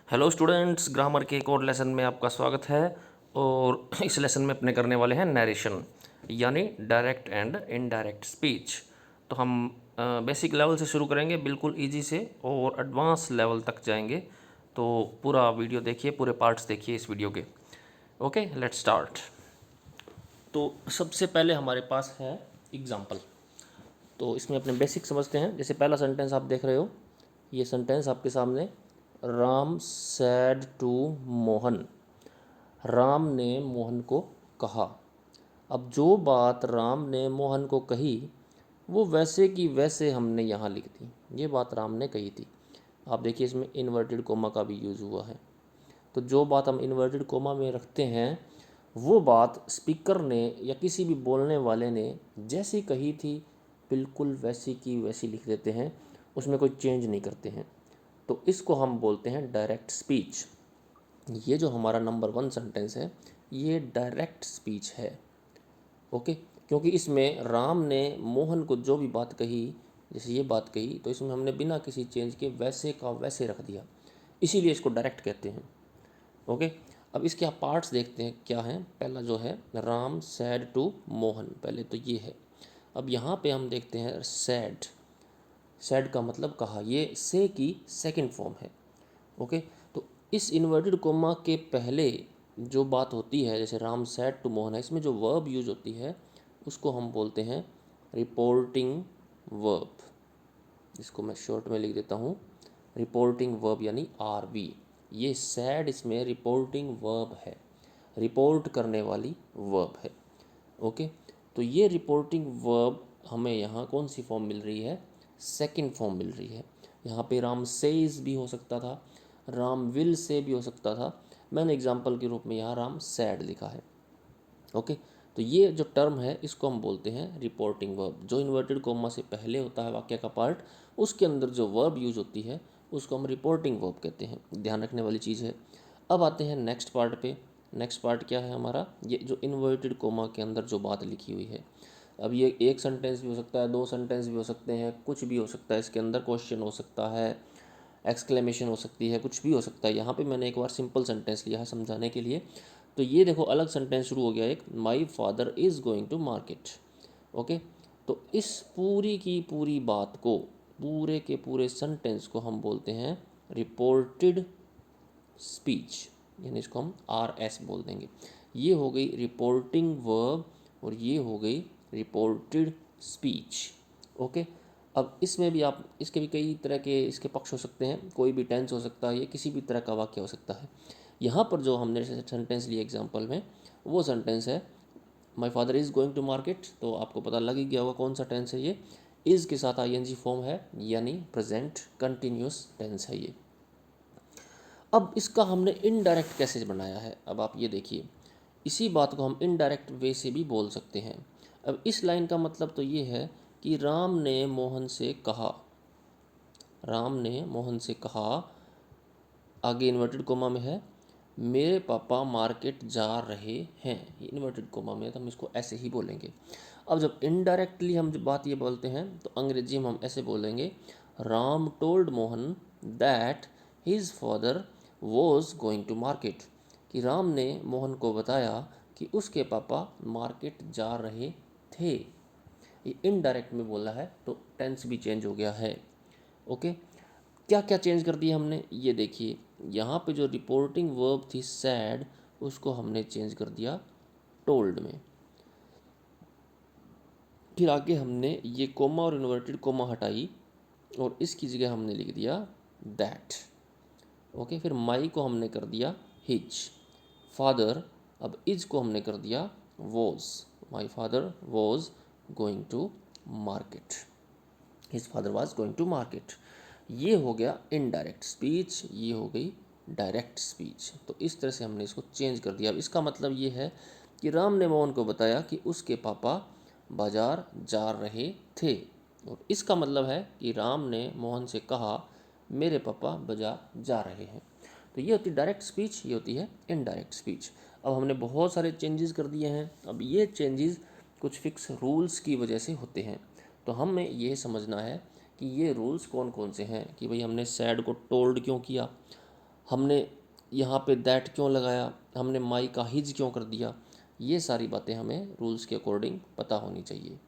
Hello students, grammar के एक और लेसन में आपका स्वागत है। और इस लेसन में अपने करने वाले हैं नरेशन, यानी डायरेक्ट एंड इनडायरेक्ट स्पीच। तो हम बेसिक लेवल से शुरू करेंगे, बिल्कुल इजी से, और एडवांस लेवल तक जाएंगे। तो पूरा वीडियो देखिए, पूरे पार्ट्स देखिए इस वीडियो के। Okay, let's start. तो सबसे पहले हमारे पास है एग्जाम्पल। तो इसमें अपने बेसिक समझते हैं। जैसे पहला सेंटेंस आप देख रहे हो, ये सेंटेंस आपके सामने, राम सैड टू मोहन। राम ने मोहन को कहा। अब जो बात राम ने मोहन को कही वो वैसे की वैसे हमने यहाँ लिख दी। ये बात राम ने कही थी। आप देखिए इसमें इन्वर्टेड कोमा का भी यूज़ हुआ है। तो जो बात हम इन्वर्टेड कोमा में रखते हैं वो बात स्पीकर ने या किसी भी बोलने वाले ने जैसी कही थी बिल्कुल वैसी की वैसी लिख देते हैं, उसमें कोई चेंज नहीं करते हैं। तो इसको हम बोलते हैं डायरेक्ट स्पीच। ये जो हमारा नंबर 1 सेंटेंस है ये डायरेक्ट स्पीच है। ओके, क्योंकि इसमें राम ने मोहन को जो भी बात कही, जैसे ये बात कही, तो इसमें हमने बिना किसी चेंज के वैसे का वैसे रख दिया, इसीलिए इसको डायरेक्ट कहते हैं। ओके, अब इसके आप पार्ट्स देखते हैं क्या हैं। पहला जो है राम सैड टू मोहन, पहले तो ये है। अब यहाँ पे हम देखते हैं सैड। सैड का मतलब कहा, ये से की सेकंड फॉर्म है। ओके, तो इस इन्वर्टेड कोमा के पहले जो बात होती है, जैसे राम सैड टू मोहन है, इसमें जो वर्ब यूज होती है उसको हम बोलते हैं रिपोर्टिंग वर्ब। इसको मैं शॉर्ट में लिख देता हूँ, रिपोर्टिंग वर्ब यानी आरवी। ये सैड इसमें रिपोर्टिंग वर्ब है, रिपोर्ट करने वाली वर्ब है। ओके, तो ये रिपोर्टिंग वर्ब हमें यहाँ कौन सी फॉर्म मिल रही है? सेकंड फॉर्म मिल रही है। यहाँ पे राम सेज भी हो सकता था, राम विल से भी हो सकता था। मैंने एग्जाम्पल के रूप में यहाँ राम सैड लिखा है। ओके, तो ये जो टर्म है इसको हम बोलते हैं रिपोर्टिंग वर्ब। जो इन्वर्टेड कोमा से पहले होता है वाक्य का पार्ट, उसके अंदर जो वर्ब यूज होती है उसको हम रिपोर्टिंग वर्ब कहते हैं। ध्यान रखने वाली चीज़ है। अब आते हैं नेक्स्ट पार्ट पे। नेक्स्ट पार्ट क्या है हमारा? ये जो इन्वर्टेड कोमा के अंदर जो बात लिखी हुई है। अब ये एक सेंटेंस भी हो सकता है, 2 सेंटेंस भी हो सकते हैं, कुछ भी हो सकता है। इसके अंदर क्वेश्चन हो सकता है, एक्सक्लेमेशन हो सकती है, कुछ भी हो सकता है। यहाँ पे मैंने एक बार सिंपल सेंटेंस लिया है समझाने के लिए। तो ये देखो अलग सेंटेंस शुरू हो गया एक, my father is going to market. Okay, तो इस पूरी की पूरी बात को, पूरे के पूरे सेंटेंस को हम बोलते हैं रिपोर्टेड स्पीच, यानी इसको हम RS बोल देंगे। ये हो गई रिपोर्टिंग वर्ब और ये हो गई रिपोर्टेड स्पीच। ओके, अब इसमें भी आप, इसके भी कई तरह के इसके पक्ष हो सकते हैं। कोई भी टेंस हो सकता है, ये किसी भी तरह का वाक्य हो सकता है। यहाँ पर जो हमने सेंटेंस लिया एग्जाम्पल में, वो सेंटेंस है my father is going to market. तो आपको पता लग ही गया होगा कौन सा टेंस है ये। इज़ के साथ ING फॉर्म है, यानी प्रेजेंट कंटिन्यूस टेंस है ये। अब इसका हमने इनडायरेक्ट कैसे बनाया है, अब आप ये देखिए। इसी बात को हम इनडायरेक्ट वे से भी बोल सकते हैं। अब इस लाइन का मतलब तो ये है कि राम ने मोहन से कहा, राम ने मोहन से कहा, आगे इन्वर्टेड कोमा में है, मेरे पापा मार्केट जा रहे हैं। ये इन्वर्टेड कोमा में है तो हम इसको ऐसे ही बोलेंगे। अब जब इनडायरेक्टली हम जब बात ये बोलते हैं तो अंग्रेजी में हम ऐसे बोलेंगे, Ram told Mohan that his father was going to market. कि राम ने मोहन को बताया कि उसके पापा मार्केट जा रहे थे। ये इनडायरेक्ट में बोला है तो टेंस भी चेंज हो गया है। ओके, क्या क्या चेंज कर दिया हमने, ये देखिए। यहाँ पे जो रिपोर्टिंग वर्ब थी सैड, उसको हमने चेंज कर दिया टोल्ड में। फिर आगे हमने ये कोमा और इन्वर्टेड कोमा हटाई और इसकी जगह हमने लिख दिया दैट। ओके, फिर माई को हमने कर दिया हिज। फादर, अब इज को हमने कर दिया was. My father was going to market, his father was going to market. ये हो गया इनडायरेक्ट स्पीच, ये हो गई डायरेक्ट स्पीच। तो इस तरह से हमने इसको चेंज कर दिया। अब इसका मतलब ये है कि राम ने मोहन को बताया कि उसके पापा बाजार जा रहे थे, और इसका मतलब है कि राम ने मोहन से कहा मेरे पापा बाजार जा रहे हैं। तो ये होती है डायरेक्ट स्पीच, ये होती है इनडायरेक्ट स्पीच। अब हमने बहुत सारे चेंजेस कर दिए हैं। अब ये चेंजेस कुछ फिक्स रूल्स की वजह से होते हैं। तो हमें ये समझना है कि ये रूल्स कौन कौन से हैं, कि भाई हमने सैड को टोल्ड क्यों किया, हमने यहाँ पे दैट क्यों लगाया, हमने माई का हिज क्यों कर दिया, ये सारी बातें हमें रूल्स के अकॉर्डिंग पता होनी चाहिए।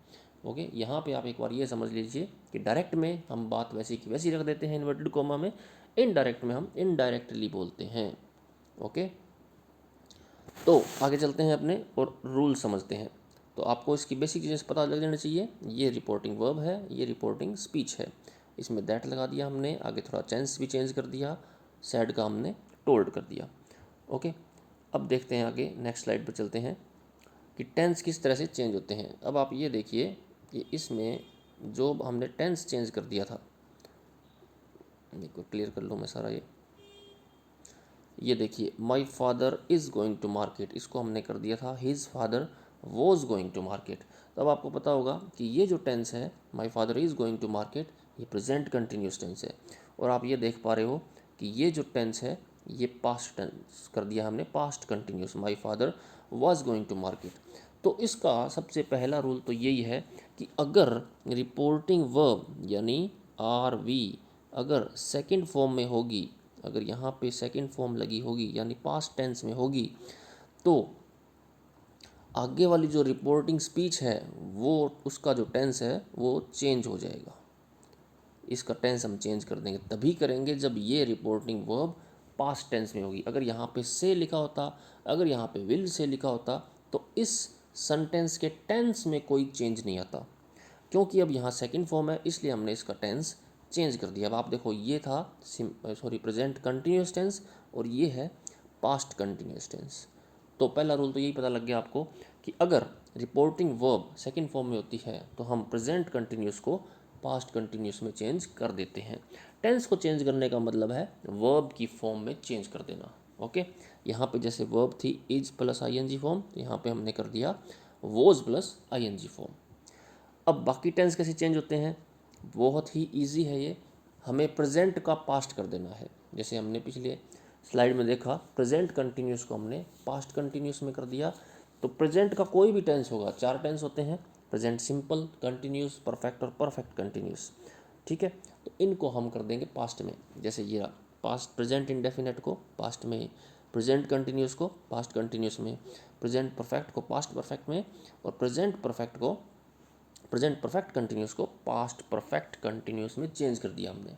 ओके, यहाँ पे आप एक बार ये समझ लीजिए कि डायरेक्ट में हम बात वैसी की वैसी रख देते हैं इन्वर्टेड कॉमा में, इनडायरेक्ट में हम इनडायरेक्टली बोलते हैं। ओके, तो आगे चलते हैं अपने और रूल समझते हैं। तो आपको इसकी बेसिक चीज़ें पता लग जाना चाहिए। ये रिपोर्टिंग वर्ब है, ये रिपोर्टिंग स्पीच है। इसमें दैट लगा दिया हमने, आगे थोड़ा टेंस भी चेंज कर दिया, सैड का हमने टोल्ड कर दिया। ओके, अब देखते हैं आगे, नेक्स्ट स्लाइड पर चलते हैं कि टेंस किस तरह से चेंज होते हैं। अब आप ये देखिए कि इसमें जो हमने टेंस चेंज कर दिया था, देखो क्लियर कर लूँ मैं सारा ये देखिए, my father is going to market, इसको हमने कर दिया था his father was going to market. तब आपको पता होगा कि ये जो टेंस है my father is going to market, ये प्रेजेंट कंटिन्यूस टेंस है। और आप ये देख पा रहे हो कि ये जो टेंस है ये पास्ट टेंस कर दिया हमने, past continuous, my father was going to market. तो इसका सबसे पहला रूल तो यही है कि अगर रिपोर्टिंग वर्ब यानी आर वी अगर सेकंड फॉर्म में होगी, अगर यहाँ पे सेकंड फॉर्म लगी होगी यानी पास्ट टेंस में होगी, तो आगे वाली जो रिपोर्टिंग स्पीच है वो उसका जो टेंस है वो चेंज हो जाएगा। इसका टेंस हम चेंज कर देंगे, तभी करेंगे जब ये रिपोर्टिंग वर्ब पास्ट टेंस में होगी। अगर यहाँ पे से लिखा होता, अगर यहाँ पे विल से लिखा होता, तो इस सेंटेंस के टेंस में कोई चेंज नहीं आता। क्योंकि अब यहाँ सेकंड फॉर्म है इसलिए हमने इसका टेंस चेंज कर दिया। अब आप देखो ये था प्रेजेंट कंटिन्यूस टेंस और ये है पास्ट कंटिन्यूस टेंस। तो पहला रूल तो यही पता लग गया आपको कि अगर रिपोर्टिंग वर्ब सेकंड फॉर्म में होती है तो हम प्रेजेंट कंटिन्यूस को पास्ट कंटिन्यूस में चेंज कर देते हैं। टेंस को चेंज करने का मतलब है वर्ब की फॉर्म में चेंज कर देना। ओके, यहाँ पे जैसे वर्ब थी इज प्लस आईएनजी फॉर्म, तो यहाँ पे हमने कर दिया वॉज प्लस आईएनजी फॉर्म। अब बाकी टेंस कैसे चेंज होते हैं, बहुत ही इजी है ये। हमें प्रेजेंट का पास्ट कर देना है। जैसे हमने पिछले स्लाइड में देखा, प्रेजेंट कंटिन्यूस को हमने पास्ट कंटिन्यूस में कर दिया। तो प्रेजेंट का कोई भी टेंस होगा, चार टेंस होते हैं, प्रेजेंट सिंपल, कंटिन्यूस, परफेक्ट और परफेक्ट कंटिन्यूस। ठीक है, तो इनको हम कर देंगे पास्ट में। जैसे ये पास्ट प्रेजेंट इंडेफिनेट को पास्ट में, प्रेजेंट कंटिन्यूस को पास्ट कंटिन्यूस में, प्रेजेंट परफेक्ट को पास्ट परफेक्ट में, और प्रेजेंट परफेक्ट को प्रेजेंट परफेक्ट कंटिन्यूस को पास्ट परफेक्ट कंटिन्यूस में चेंज कर दिया हमने।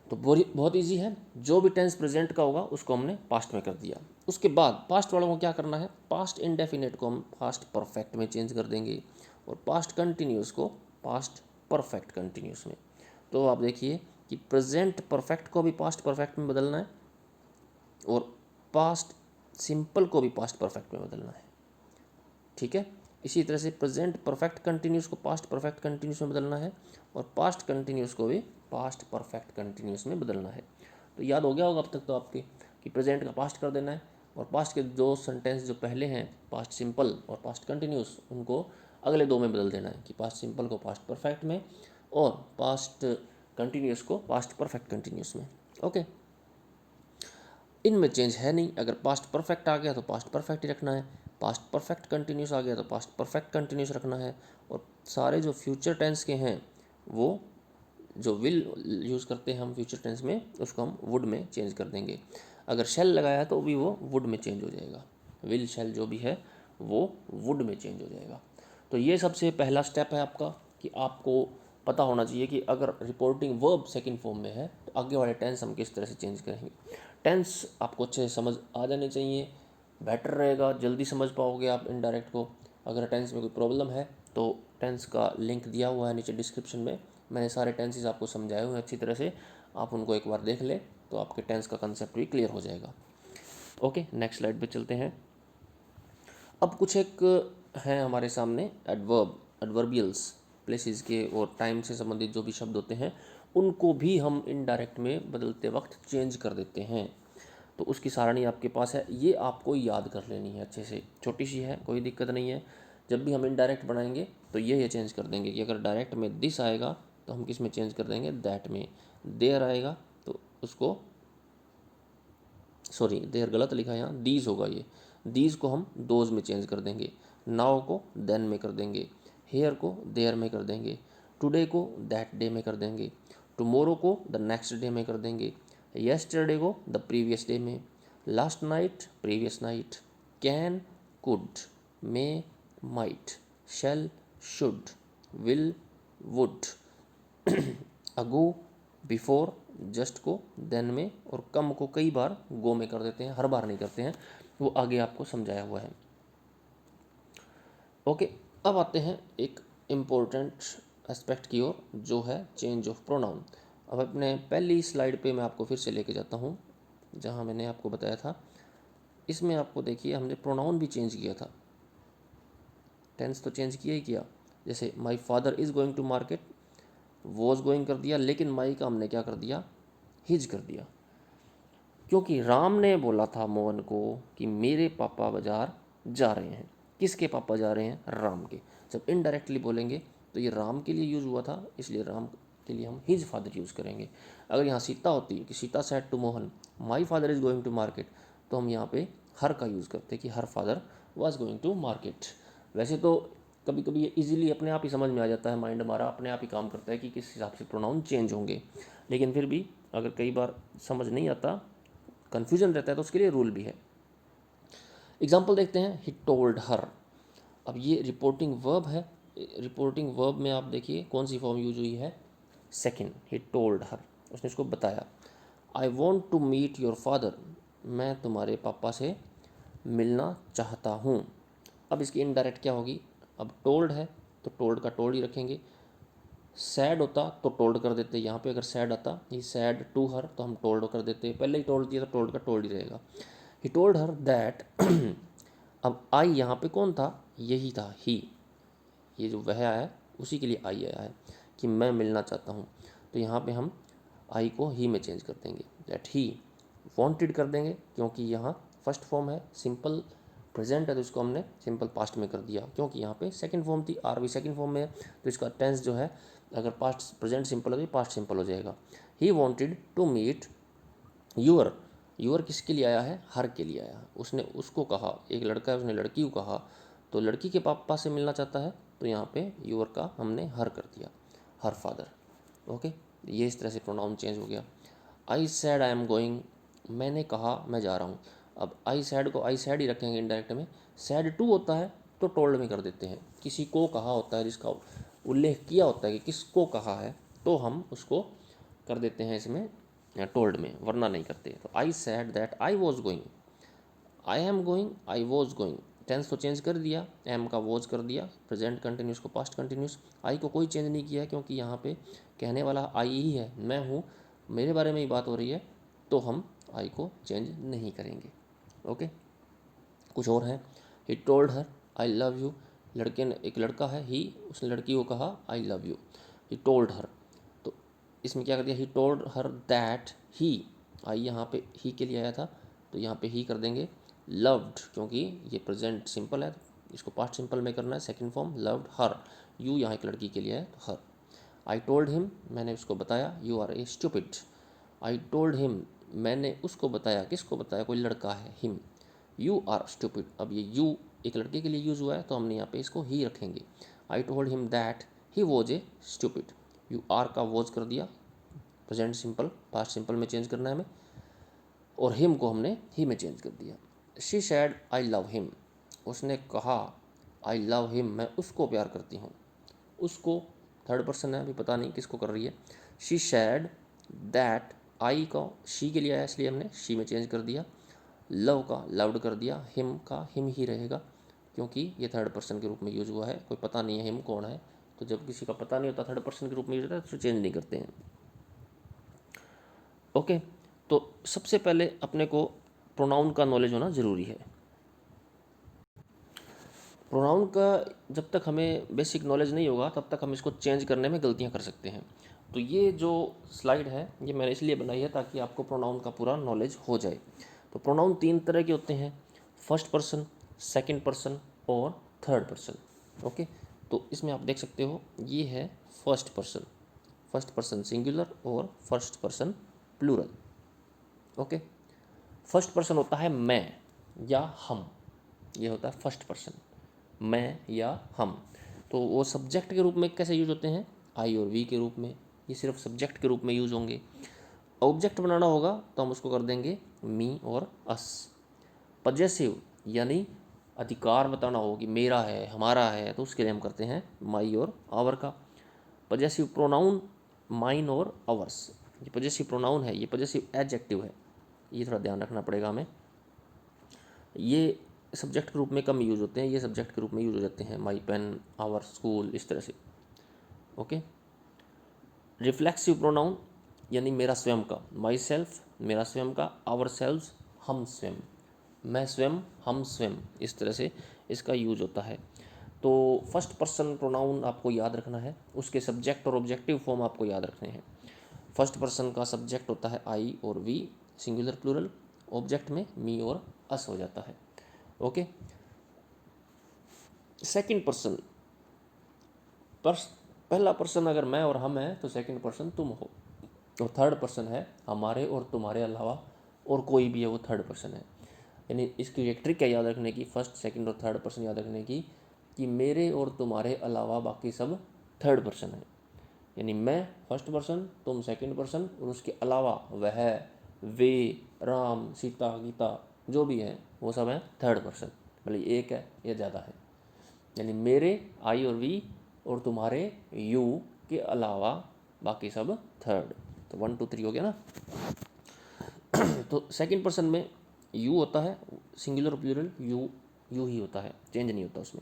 तो बहुत इजी है, जो भी टेंस प्रेजेंट का होगा उसको हमने पास्ट में कर दिया। उसके बाद पास्ट वालों को क्या करना है, पास्ट इंडेफिनेट को हम पास्ट परफेक्ट में चेंज कर देंगे और पास्ट कंटिन्यूस को पास्ट परफेक्ट कंटिन्यूस में। तो आप देखिए कि प्रेजेंट परफेक्ट को भी पास्ट परफेक्ट में बदलना है और पास्ट सिंपल को भी पास्ट परफेक्ट में बदलना है। ठीक है, इसी तरह से प्रेजेंट परफेक्ट कंटिन्यूस को पास्ट परफेक्ट कंटिन्यूस में बदलना है और पास्ट कंटिन्यूस को भी पास्ट परफेक्ट कंटिन्यूस में बदलना है। तो याद हो गया होगा अब तक तो आपके कि प्रेजेंट का पास्ट कर देना है और पास्ट के दो सेंटेंस जो पहले हैं पास्ट सिंपल और पास्ट कंटिन्यूस, उनको अगले दो में बदल देना है कि पास्ट सिंपल को पास्ट परफेक्ट में और पास्ट कंटिन्यूस को पास्ट परफेक्ट कंटिन्यूस में। ओके, इनमें चेंज है नहीं। अगर पास्ट परफेक्ट आ गया तो पास्ट परफेक्ट ही रखना है, पास्ट परफेक्ट कंटिन्यूस आ गया तो पास्ट परफेक्ट कंटिन्यूस रखना है। और सारे जो फ्यूचर टेंस के हैं वो जो विल यूज़ करते हैं हम फ्यूचर टेंस में, उसको हम वुड में चेंज कर देंगे। अगर शेल लगाया है तो भी वो वुड में चेंज हो जाएगा, विल शेल जो भी है वो वुड में चेंज हो जाएगा। तो ये सबसे पहला स्टेप है आपका कि आपको पता होना चाहिए कि अगर रिपोर्टिंग वर्ब सेकंड फॉर्म में है तो आगे वाले टेंस हम किस तरह से चेंज करेंगे। टेंस आपको अच्छे से समझ आ जाने चाहिए, बेटर रहेगा, जल्दी समझ पाओगे आप इनडायरेक्ट को। अगर टेंस में कोई प्रॉब्लम है तो टेंस का लिंक दिया हुआ है नीचे डिस्क्रिप्शन में, मैंने सारे टेंसेस आपको समझाए हुए हैं अच्छी तरह से, आप उनको एक बार देख लें तो आपके टेंस का कंसेप्ट भी क्लियर हो जाएगा। ओके, नेक्स्ट स्लाइड पे चलते हैं। अब कुछ एक हैं हमारे सामने एडवर्ब, एडवर्बियल्स, प्लेसेस के और टाइम से संबंधित जो भी शब्द होते हैं उनको भी हम इनडायरेक्ट में बदलते वक्त चेंज कर देते हैं। तो उसकी सारणी आपके पास है, ये आपको याद कर लेनी है अच्छे से, छोटी सी है कोई दिक्कत नहीं है। जब भी हम इनडायरेक्ट बनाएंगे तो ये चेंज कर देंगे कि अगर डायरेक्ट में दिस आएगा तो हम किस में चेंज कर देंगे, दैट में। देयर आएगा तो उसको, सॉरी देयर गलत लिखा है यहाँ, दीज होगा ये, दीज को हम दोज में चेंज कर देंगे, नाउ को देन में कर देंगे, हेयर को देयर में कर देंगे, टुडे को दैट डे में कर देंगे, टुमारो को द नेक्स्ट डे में कर देंगे, येस्टरडे को द प्रीवियस डे में, last night previous night, can could, may might, shall should, will would, ago before, just को देन में, और कम को कई बार गो में कर देते हैं, हर बार नहीं करते हैं, वो आगे आपको समझाया हुआ है। ओके, अब आते हैं एक इम्पोर्टेंट एस्पेक्ट की ओर, जो है चेंज ऑफ प्रोनाउन। अब अपने पहली स्लाइड पे मैं आपको फिर से लेके जाता हूँ, जहाँ मैंने आपको बताया था। इसमें आपको देखिए हमने प्रोनाउन भी चेंज किया था, टेंस तो चेंज किया ही किया। जैसे my father is going to market, was going कर दिया, लेकिन माई का हमने क्या कर दिया, हिज कर दिया, क्योंकि राम ने बोला था मोहन को कि मेरे पापा बाजार जा रहे हैं। किसके पापा जा रहे हैं, राम के। जब इनडायरेक्टली बोलेंगे तो ये राम के लिए यूज़ हुआ था, इसलिए राम के लिए हम हिज फादर यूज़ करेंगे। अगर यहाँ सीता होती कि Sita said to Mohan my father is going to market, तो हम यहाँ पे हर का यूज़ करते कि her father was going to market. वैसे तो कभी कभी ये इजीली अपने आप ही समझ में आ जाता है, माइंड हमारा अपने आप ही काम करता है कि किस हिसाब से प्रोनाउन चेंज होंगे, लेकिन फिर भी अगर कई बार समझ नहीं आता, कन्फ्यूजन रहता है, तो उसके लिए रूल भी है। एग्जाम्पल देखते हैं, ही टोल्ड हर। अब ये रिपोर्टिंग वर्ब है, रिपोर्टिंग वर्ब में आप देखिए कौन सी फॉर्म यूज हुई है, सेकंड, ही टोल्ड हर, उसने इसको बताया। I want to meet your father, मैं तुम्हारे पापा से मिलना चाहता हूँ। अब इसकी इनडायरेक्ट क्या होगी, अब टोल्ड है तो टोल्ड का टोल्ड ही रखेंगे, सैड होता तो टोल्ड कर देते, यहाँ पे अगर सैड आता, ही सैड टू हर, तो हम टोल्ड कर देते, पहले ही टोल्ड दिया तो टोल्ड का टोल्ड ही रहेगा। ही टोल्ड हर दैट अब आई यहाँ पे कौन था, यही था, ही, ये जो वह है उसी के लिए आई आया है कि मैं मिलना चाहता हूँ, तो यहाँ पे हम आई को ही में चेंज कर देंगे, दैट ही वांटेड कर देंगे, क्योंकि यहाँ फर्स्ट फॉर्म है, सिंपल प्रेजेंट है तो इसको हमने सिंपल पास्ट में कर दिया, क्योंकि यहाँ पे सेकंड फॉर्म थी, आर भी सेकंड फॉर्म में है, तो इसका टेंस जो है अगर पास्ट प्रेजेंट सिंपल है तो पास्ट सिंपल हो जाएगा। He wanted to meet your, your किसके लिए आया है, हर के लिए आया है। उसने उसको कहा, एक लड़का है उसने लड़की को कहा, तो लड़की के पापा से मिलना चाहता है, तो यहाँ पे यूअर का हमने हर कर दिया, हर फादर। ओके, ये इस तरह से प्रोनाउन चेंज हो गया। आई सैड आई एम गोइंग, मैंने कहा मैं जा रहा हूँ। अब आई सैड को आई सैड ही रखेंगे इंडायरेक्ट में, सैड टू होता है तो टोल्ड में कर देते हैं, किसी को कहा होता है जिसका उल्लेख किया होता है कि किसको कहा है, तो हम उसको कर देते हैं इसमें टोल्ड में, वरना नहीं करते। तो I said that I was going, I am going, I was going, tense तो चेंज कर दिया, एम का वॉज कर दिया, प्रेजेंट कंटिन्यूस को पास्ट कंटिन्यूस, आई को कोई चेंज नहीं किया क्योंकि यहाँ पे कहने वाला आई ही है, मैं हूँ, मेरे बारे में ही बात हो रही है, तो हम आई को चेंज नहीं करेंगे। ओके, कुछ और है, he told her I love you, लड़के ने, एक लड़का है ही, उसने लड़की को कहा I love you, he told her, तो इसमें क्या कर दिया, he told her that he, आई यहाँ पे ही के लिए आया था तो यहाँ पे ही कर देंगे, लव्ड, क्योंकि ये प्रेजेंट सिंपल है, इसको पास्ट सिंपल में करना है, second form loved her, you यहाँ एक लड़की के लिए है तो हर। आई टोल्ड हिम, मैंने उसको बताया, you are a stupid, I told him, मैंने उसको बताया, किसको बताया, कोई लड़का है, हिम, यू आर स्टूपिड, अब ये यू एक लड़के के लिए यूज़ हुआ है तो हमने यहाँ पे इसको ही रखेंगे। I told him that he was a stupid, you are का वॉज कर दिया, प्रेजेंट सिंपल पास्ट सिंपल में चेंज करना है हमें, और हिम को हमने ही में चेंज कर दिया। She said I love him, उसने कहा आई लव हिम, मैं उसको प्यार करती हूँ, उसको थर्ड पर्सन है, अभी पता नहीं किसको कर रही है। शी सैड दैट, आई का शी के लिए आया इसलिए हमने शी में चेंज कर दिया, लव का लव्ड कर दिया, हिम का हिम ही रहेगा क्योंकि ये थर्ड पर्सन के रूप में यूज़ हुआ है, कोई पता नहीं है हिम कौन है, तो जब किसी का पता नहीं होता थर्ड पर्सन के रूप में यूज होता है तो चेंज नहीं करते हैं। ओके, तो सबसे पहले अपने को प्रोनाउन का नॉलेज होना ज़रूरी है। प्रोनाउन का जब तक हमें बेसिक नॉलेज नहीं होगा तब तक हम इसको चेंज करने में गलतियां कर सकते हैं। तो ये जो स्लाइड है ये मैंने इसलिए बनाई है ताकि आपको प्रोनाउन का पूरा नॉलेज हो जाए। तो प्रोनाउन तीन तरह के होते हैं, फर्स्ट पर्सन, सेकंड पर्सन और थर्ड पर्सन। ओके, तो इसमें आप देख सकते हो ये है फर्स्ट पर्सन सिंगुलर और first person plural. Okay, first person होता है मैं या हम, ये होता है फर्स्ट पर्सन, मैं या हम। तो वो सब्जेक्ट के रूप में कैसे यूज होते हैं, आई और वी के रूप में, ये सिर्फ सब्जेक्ट के रूप में यूज होंगे। ऑब्जेक्ट बनाना होगा तो हम उसको कर देंगे मी और अस। पजेसिव यानी अधिकार बताना हो कि मेरा है, हमारा है, तो उसके लिए हम करते हैं माई और आवर का। पजेसिव प्रोनाउन माइन और आवर्स, ये पजेसिव प्रोनाउन है, ये पजेसिव एडजेक्टिव है, ये थोड़ा ध्यान रखना पड़ेगा हमें। ये सब्जेक्ट के रूप में कम यूज होते हैं, ये सब्जेक्ट के रूप में यूज हो जाते हैं, माई पेन, आवर स्कूल, इस तरह से। ओके। रिफ्लेक्सिव प्रोनाउन यानी मेरा स्वयं का, माई सेल्फ मेरा स्वयं का, आवर सेल्व्स हम स्वयं, मैं स्वयं, हम स्वयं, इस तरह से इसका यूज होता है। तो फर्स्ट पर्सन प्रोनाउन आपको याद रखना है, उसके सब्जेक्ट और ऑब्जेक्टिव फॉर्म आपको याद रखने हैं। फर्स्ट पर्सन का सब्जेक्ट होता है आई और वी, सिंगुलर प्लूरल, ऑब्जेक्ट में मी और अस हो जाता है। ओके। सेकंड पर्सन, पहला पर्सन अगर मैं और हम हैं तो सेकंड पर्सन तुम हो, और थर्ड पर्सन है हमारे और तुम्हारे अलावा और कोई भी है, वो थर्ड पर्सन है। यानी इसकी एक ट्रिक है याद रखने की, फर्स्ट सेकंड और थर्ड पर्सन याद रखने की, कि मेरे और तुम्हारे अलावा बाकी सब थर्ड पर्सन है। यानी मैं फर्स्ट पर्सन, तुम सेकंड पर्सन, और उसके अलावा वह, वे, राम, सीता, गीता, जो भी है वो सब है थर्ड पर्सन, भले एक है या ज़्यादा है। यानी मेरे आई और वी और तुम्हारे यू के अलावा बाकी सब थर्ड। तो 1 2 3 हो गया ना। तो सेकंड पर्सन में यू होता है, सिंगुलर प्लूरल यू, यू ही होता है, चेंज नहीं होता उसमें।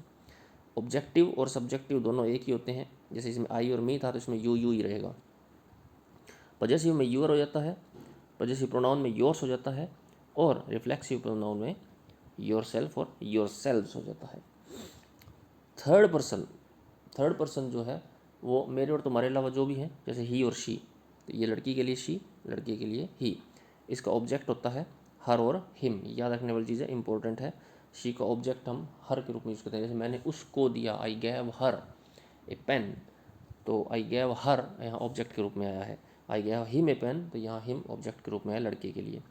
ऑब्जेक्टिव और सब्जेक्टिव दोनों एक ही होते हैं, जैसे इसमें आई और मी था तो इसमें यू यू ही रहेगा। पजेसिव में यूर हो जाता है, पजेसिव प्रोनाउन में योर्स हो जाता है, और रिफ्लेक्सिव प्रोनाउन में योर सेल्फ और योर सेल्व्स हो जाता है। थर्ड पर्सन जो है वो मेरे और तुम्हारे अलावा जो भी है, जैसे ही और शी, तो ये लड़की के लिए शी, लड़के के लिए ही। इसका ऑब्जेक्ट होता है हर और हिम, याद रखने वाली चीज़ है, इंपॉर्टेंट है। शी का ऑब्जेक्ट हम हर के रूप में यूज़ करते हैं, जैसे मैंने उसको दिया, आई गैव हर ए पेन, तो आई गैव हर यहाँ ऑब्जेक्ट के रूप में आया है। आई गैव हिम ए पेन, तो यहाँ हिम ऑब्जेक्ट के रूप में है लड़के के लिए।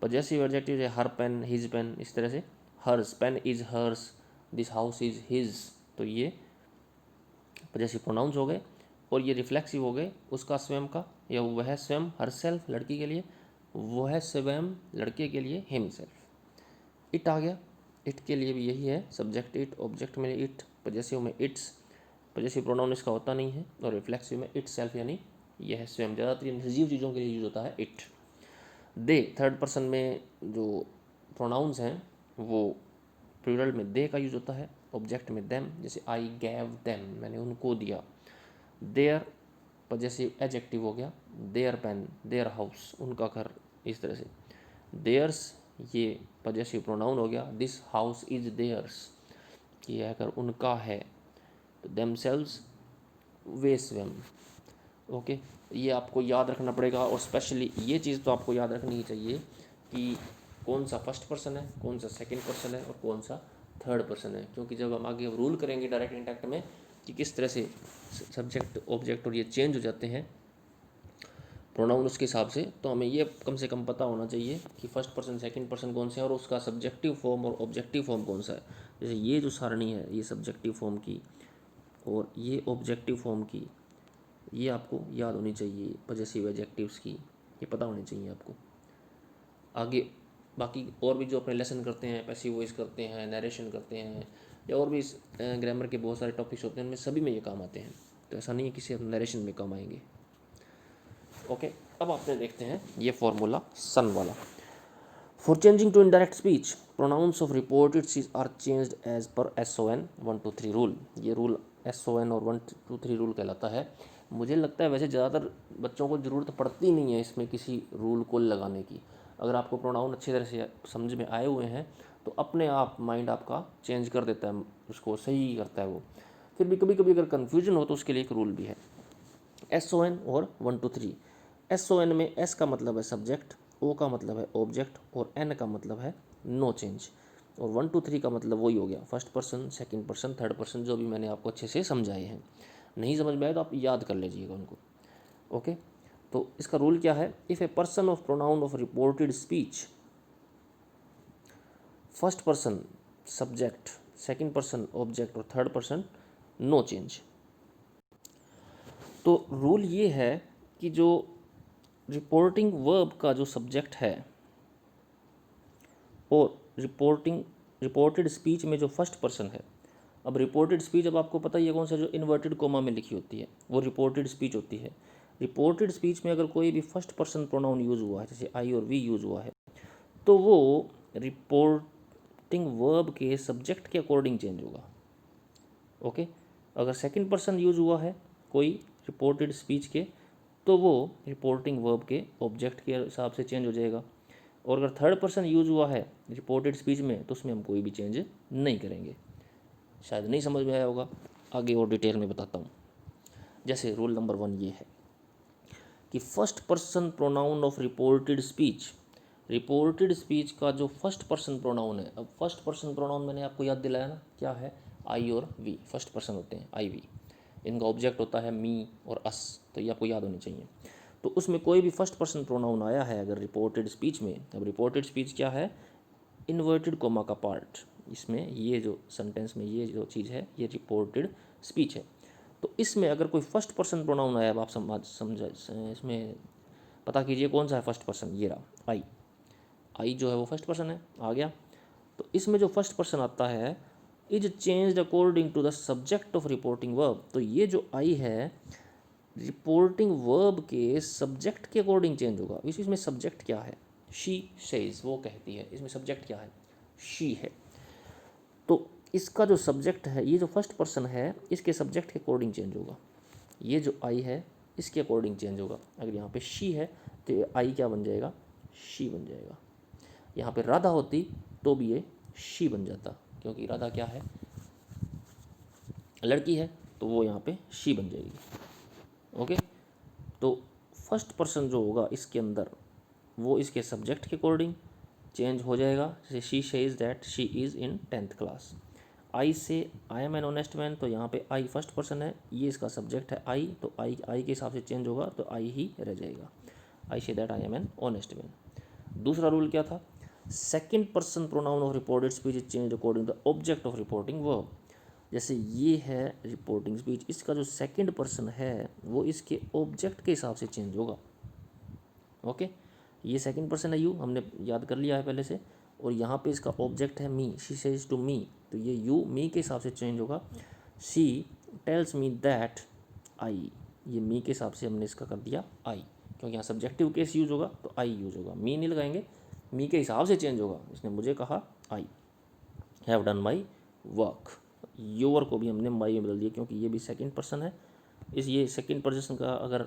पजेसिव एडजेक्टिव है हर पेन, हिज पेन, इस तरह से। Hers pen is hers, this house is his, तो ये पजेसिव प्रोनाउंस हो गए। और ये रिफ्लेक्सिव हो गए उसका स्वयं का, या वह स्वयं, हर सेल्फ लड़की के लिए, वह स्वयं लड़के के लिए, हिम सेल्फ। इट आ गया, इट के लिए भी यही है, सब्जेक्ट इट, ऑब्जेक्ट में इट, पजेसिव में इट्स, पजेसिव प्रोनाउन इसका होता नहीं है, और रिफ्लेक्सिव में इट सेल्फ यानी यह स्वयं, ज़्यादातर निर्जीव चीज़ों के लिए यूज होता है इट। दे, थर्ड पर्सन में जो प्रोनाउंस हैं वो प्लूरल में दे का यूज होता है, ऑब्जेक्ट में देम, जैसे आई गैव देम, मैंने उनको दिया। देयर पजेसिव एडजेक्टिव हो गया, देयर पेन, देयर हाउस, उनका घर, इस तरह से। देयर्स ये पजेसिव प्रोनाउन हो गया, दिस हाउस इज देयर्स, यह घर उनका है। तो देमसेल्व्स वे स्वयं। ओके, ये आपको याद रखना पड़ेगा, और स्पेशली ये चीज़ तो आपको याद रखनी ही चाहिए कि कौन सा फर्स्ट पर्सन है, कौन सा सेकंड पर्सन है, और कौन सा थर्ड पर्सन है। क्योंकि जब हम आगे रूल करेंगे डायरेक्ट इंटैक्ट में कि किस तरह से सब्जेक्ट ऑब्जेक्ट और ये चेंज हो जाते हैं प्रोनाउन उसके हिसाब से, तो हमें ये कम से कम पता होना चाहिए कि फर्स्ट पर्सन सेकंड पर्सन कौन सा है, और उसका सब्जेक्टिव फॉर्म और ऑब्जेक्टिव फॉर्म कौन सा है। जैसे ये जो सारणी है, ये सब्जेक्टिव फॉर्म की और ये ऑब्जेक्टिव फॉर्म की, ये आपको याद होनी चाहिए, पजेसिव एडजेक्टिव्स की, ये पता होनी चाहिए आपको। आगे बाकी और भी जो अपने लेसन करते हैं, पैसिव वॉइस करते हैं, नरेशन करते हैं, या और भी ग्रामर के बहुत सारे टॉपिक्स होते हैं, उनमें सभी में ये काम आते हैं। तो ऐसा नहीं है किसी नरेशन में काम आएंगे। ओके, अब आपने देखते हैं ये फॉर्मूला सन वाला। For changing to indirect speech, pronouns of reported चीज are changed as per SON 1 2 3 rule. ये रूल SON और 1 2 3 रूल कहलाता है। मुझे लगता है वैसे ज़्यादातर बच्चों को ज़रूरत पड़ती नहीं है इसमें किसी रूल को लगाने की। अगर आपको प्रोनाउन अच्छी तरह से समझ में आए हुए हैं तो अपने आप माइंड आपका चेंज कर देता है, उसको सही करता है वो। फिर भी कभी कभी अगर कन्फ्यूजन हो तो उसके लिए एक रूल भी है, SON और 1 2 3। SON में S का मतलब है सब्जेक्ट, O का मतलब है ऑब्जेक्ट, और N का मतलब है नो चेंज। और 1 2 3 का मतलब वही हो गया, first person, second person, third person, जो भी मैंने आपको अच्छे से समझाए हैं। नहीं समझ में आए तो आप याद कर लीजिएगा उनको। ओके, तो इसका रूल क्या है, if a person of pronoun of reported speech, first person subject, second person object और थर्ड पर्सन नो चेंज। तो रूल ये है कि जो रिपोर्टिंग वर्ब का जो सब्जेक्ट है और रिपोर्टेड स्पीच में जो फर्स्ट पर्सन है। अब रिपोर्टेड स्पीच, अब आपको पता ही है कौन सा, जो इन्वर्टेड कोमा में लिखी होती है वो रिपोर्टेड स्पीच होती है। रिपोर्टेड स्पीच में अगर कोई भी फर्स्ट पर्सन प्रोनाउन यूज़ हुआ है, जैसे आई और वी यूज़ हुआ है, तो वो रिपोर्टिंग वर्ब के सब्जेक्ट के अकॉर्डिंग चेंज होगा। ओके, अगर सेकंड पर्सन यूज़ हुआ है कोई रिपोर्टेड स्पीच के, तो वो रिपोर्टिंग वर्ब के ऑब्जेक्ट के हिसाब से चेंज हो जाएगा। और अगर थर्ड पर्सन यूज़ हुआ है रिपोर्टेड स्पीच में, तो उसमें हम कोई भी चेंज नहीं करेंगे। शायद नहीं समझ में आया होगा, आगे और डिटेल में बताता हूँ। जैसे रूल नंबर 1 ये है कि first person pronoun of reported speech, reported speech का जो फर्स्ट पर्सन प्रोनाउन है। अब फर्स्ट पर्सन प्रोनाउन मैंने आपको याद दिलाया ना, क्या है, आई और वी फर्स्ट पर्सन होते हैं, आई वी। इनका ऑब्जेक्ट होता है मी और अस, तो ये आपको याद होनी चाहिए। तो उसमें कोई भी फर्स्ट पर्सन प्रोनाउन आया है अगर रिपोर्टेड स्पीच में, अब रिपोर्टेड स्पीच क्या है, इन्वर्टेड कोमा का पार्ट, इसमें ये जो सेंटेंस में ये जो चीज़ है ये रिपोर्टेड स्पीच है। तो इसमें अगर कोई फर्स्ट पर्सन प्रोनाउन आया, अब आप समझ इसमें पता कीजिए कौन सा है फर्स्ट पर्सन, ये रहा आई। आई जो है वो फर्स्ट पर्सन है, आ गया। तो इसमें जो फर्स्ट पर्सन आता है, is changed according to the subject of reporting verb. तो ये जो आई है रिपोर्टिंग वर्ब के सब्जेक्ट के अकॉर्डिंग चेंज होगा। इसमें सब्जेक्ट क्या है, शी सेज, वो कहती है। इसमें सब्जेक्ट क्या है, शी है। तो इसका जो सब्जेक्ट है, ये जो फर्स्ट पर्सन है, इसके सब्जेक्ट के अकॉर्डिंग चेंज होगा। ये जो आई है इसके अकॉर्डिंग चेंज होगा। अगर यहाँ पे शी है तो ये आई क्या बन जाएगा, शी बन जाएगा। यहाँ पे राधा होती तो भी ये शी बन जाता, क्योंकि राधा क्या है, लड़की है, तो वो यहाँ पे शी बन जाएगी। ओके, तो फर्स्ट पर्सन जो होगा इसके अंदर, वो इसके सब्जेक्ट के अकॉर्डिंग चेंज हो जाएगा। जैसे she says that she is in 10th class. I say I am an honest man, तो यहाँ पे आई फर्स्ट पर्सन है, ये इसका सब्जेक्ट है आई, तो आई के हिसाब से चेंज होगा, तो आई ही रह जाएगा। I say that I am an honest man. दूसरा रूल क्या था, second person pronoun of reported speech is change according the object of reporting verb. जैसे ये है रिपोर्टिंग स्पीच, इसका जो सेकंड पर्सन है वो इसके ऑब्जेक्ट के हिसाब से चेंज होगा। ओके, ये सेकंड पर्सन है यू, हमने याद कर लिया है पहले से, और यहाँ पे इसका ऑब्जेक्ट है मी, शी सेज टू मी, तो ये यू मी के हिसाब से चेंज होगा। She tells me that I, ये मी के हिसाब से हमने इसका कर दिया आई, क्योंकि यहाँ सब्जेक्टिव केस यूज होगा तो आई यूज होगा, मी नहीं लगाएंगे, मी के हिसाब से चेंज होगा। इसने मुझे कहा I have done my work. Your को भी हमने माई में बदल दिया, क्योंकि ये भी सेकंड पर्सन है। इस ये सेकंड पर्सन का अगर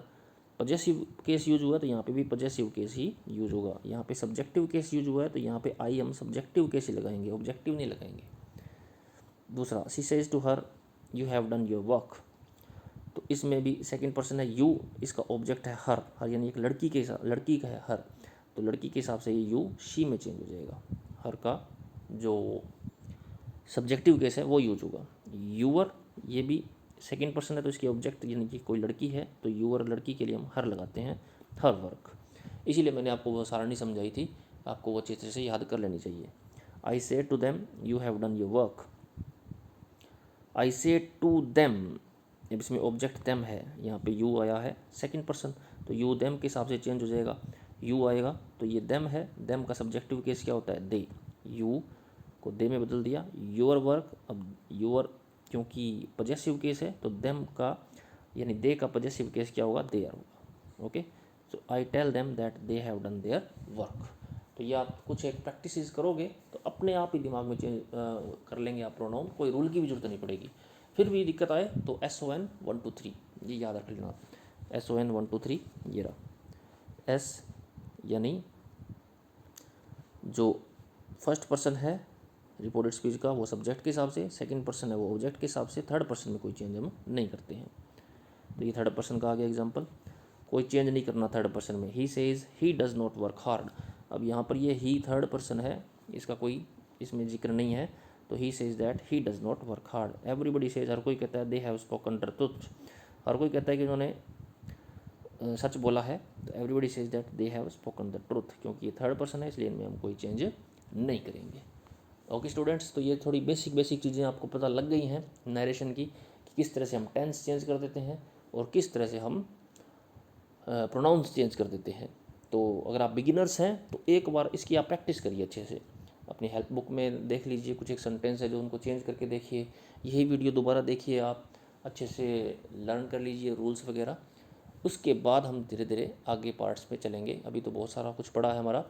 पॉजेसिव केस यूज हुआ तो यहाँ पे भी पॉजेसिव केस ही यूज होगा। यहाँ पे सब्जेक्टिव केस यूज हुआ है तो यहाँ पे आई हम सब्जेक्टिव केस ही लगाएंगे, ऑब्जेक्टिव नहीं लगाएंगे। दूसरा, she says to her you have done your work, तो इसमें भी सेकंड पर्सन है यू, इसका ऑब्जेक्ट है हर, हर यानी एक लड़की के हिसाब, लड़की का है हर, तो लड़की के हिसाब से ये यू शी में चेंज हो जाएगा। हर का जो सब्जेक्टिव केस है वो यूज होगा। यूअर, ये भी सेकंड पर्सन है तो इसके ऑब्जेक्ट यानी कि कोई लड़की है तो यूअर लड़की के लिए हम हर लगाते हैं, हर वर्क। इसीलिए मैंने आपको वो सारणी समझाई थी, आपको वो अच्छे से याद कर लेनी चाहिए। I say to them you have done your work. I say to them, अब इसमें ऑब्जेक्ट देम है, यहाँ पे यू आया है सेकंड पर्सन, तो यू देम के हिसाब से चेंज हो जाएगा। यू आएगा तो ये देम है, देम का सब्जेक्टिव केस क्या होता है, दे, यू को दे में बदल दिया। योर वर्क, अब योर क्योंकि पॉजेसिव केस है तो देम का यानी दे का पॉजेसिव केस क्या होगा, देयर होगा। Okay, so I tell them that they have done their work. तो ये आप कुछ एक प्रैक्टिस करोगे तो अपने आप ही दिमाग में चेंज कर लेंगे आप प्रोनाउन, कोई रूल की भी जरूरत नहीं पड़ेगी। फिर भी दिक्कत आए तो SON 1 2 3 ये याद रख लेना। SON 1 2 3 ये रहा। एस यानी जो फर्स्ट पर्सन है रिपोर्टेड स्पीच का वो सब्जेक्ट के हिसाब से, सेकंड पर्सन है वो ऑब्जेक्ट के हिसाब से, थर्ड पर्सन में कोई चेंज हम नहीं करते हैं। तो ये थर्ड पर्सन का आ गया एग्जांपल, कोई चेंज नहीं करना थर्ड पर्सन में। He says he does not work hard, अब यहाँ पर ये ही थर्ड पर्सन है, इसका कोई इसमें जिक्र नहीं है, तो he says that he does not work hard. Everybody says, हर कोई कहता है they have spoken the truth, हर कोई कहता है कि उन्होंने सच बोला है, तो everybody says that they have spoken the truth, क्योंकि ये थर्ड पर्सन है इसलिए इनमें हम कोई चेंज नहीं करेंगे। ओके स्टूडेंट्स, तो ये थोड़ी बेसिक चीज़ें आपको पता लग गई हैं नरेशन की, कि किस तरह से हम टेंस चेंज कर देते हैं और किस तरह से हम प्रोनाउंस चेंज कर देते हैं। तो अगर आप बिगिनर्स हैं तो एक बार इसकी आप प्रैक्टिस करिए अच्छे से, अपनी हेल्प बुक में देख लीजिए, कुछ एक सेंटेंस है जो उनको चेंज करके देखिए, यही वीडियो दोबारा देखिए, आप अच्छे से लर्न कर लीजिए रूल्स वगैरह। उसके बाद हम धीरे धीरे आगे पार्ट्स में चलेंगे। अभी तो बहुत सारा कुछ पड़ा है हमारा,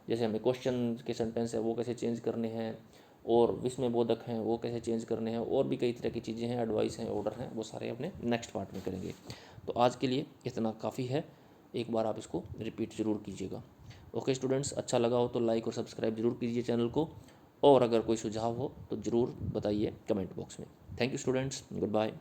जैसे हमें क्वेश्चन के सेंटेंस है वो कैसे चेंज करने हैं, और विस्मय बोधक हैं वो कैसे चेंज करने हैं, और भी कई तरह की चीज़ें हैं, एडवाइस हैं, ऑर्डर हैं, वो सारे अपने नेक्स्ट पार्ट में करेंगे। तो आज के लिए इतना काफ़ी है, एक बार आप इसको रिपीट ज़रूर कीजिएगा। ओके स्टूडेंट्स, अच्छा लगा हो तो लाइक और सब्सक्राइब जरूर कीजिए चैनल को, और अगर कोई सुझाव हो तो ज़रूर बताइए कमेंट बॉक्स में। Thank you students, good bye.